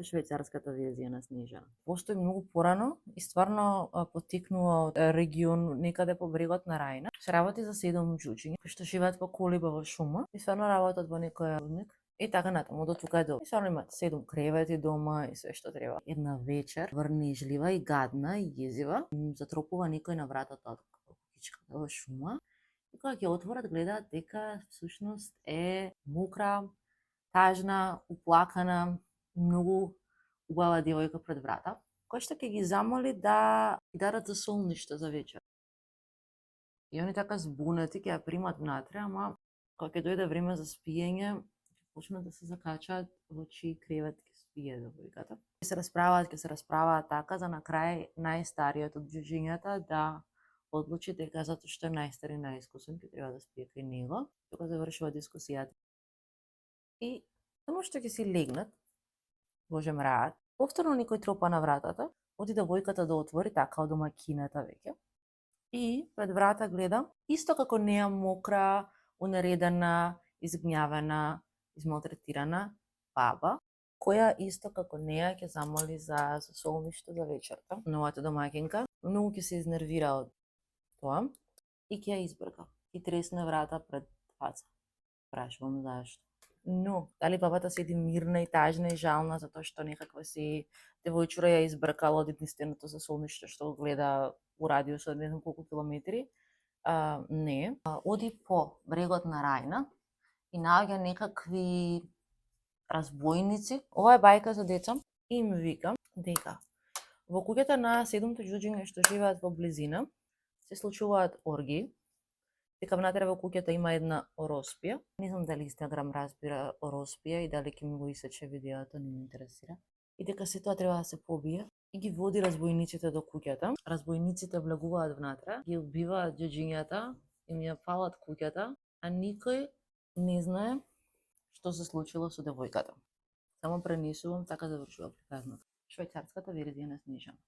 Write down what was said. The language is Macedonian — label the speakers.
Speaker 1: швајцарската верзија на Снежана. Постои многу порано и стварно потекнува од регион некаде по брегот на Рајна. Се работи за 7 џучиња кои што живеат по колиба во шума и стварно работат во некој рудник. И така натаму, до тука е добро. И стварно имат 7 кревети дома и све што треба. Една вечер, врнежлива и гадна и језива, затропува некој на вратата од куќичката во шума. И кога ќе отворат, гледаат дека всушност е мокра, тажна, уплакана, многу убава девојка пред врата, која што ќе ги замоли да ги дадат за солништо за вечер. И они така збунети ќе ја примат внатре, ама кога ќе дојде време за спиење, ќе почнат да се закачаат во чии кревет ќе спие девојката. Ќе се расправаат така за на крај најстариот од џуџињата да одлучи дека затоа што е најстар и најискусен ќе треба да спие кај него. Тука завршува дискусијата. И само што ќе си легнат, Боже мраат, повторно некој тропа на вратата, оди девојката да отвори, така од домаќината веќе. И пред врата гледа, исто како неа мокра, унередена, изгњавена, измалтретирана баба, која исто како неа ќе замоли за солништо за вечерта. Новата домаќинка многу ќе се изнервира од тоа и ќе ја избрка. И тресне врата пред фаца. Прашувам зашто. Но, дали бабата седи мирна и тажна и жална затоа што некаква си девојчура ја избркала од единственото за солништо што го гледа у радиус од не знам колку километри? Не. Оди по брегот на Рајна и наоѓа некакви разбойници. Ова е бајка за деца и им вика дека во куќата на 7 џуџиња што живеат во близина се случуваат оргии, дека внатре во куќата има една ороспија. Не знам дали Инстаграм разбира ороспија и дали ќе ми го исече видеото, не ме интересира. И дека се тоа треба да се побие и ги води разбойниците до куќата. Разбойниците влегуваат внатре, ги убиваат џуџињата, им ја палат куќата, а никој не знае што се случило со девојката. Само пренесувам, така завршува приказната. Швајцарската верзија на Снежана.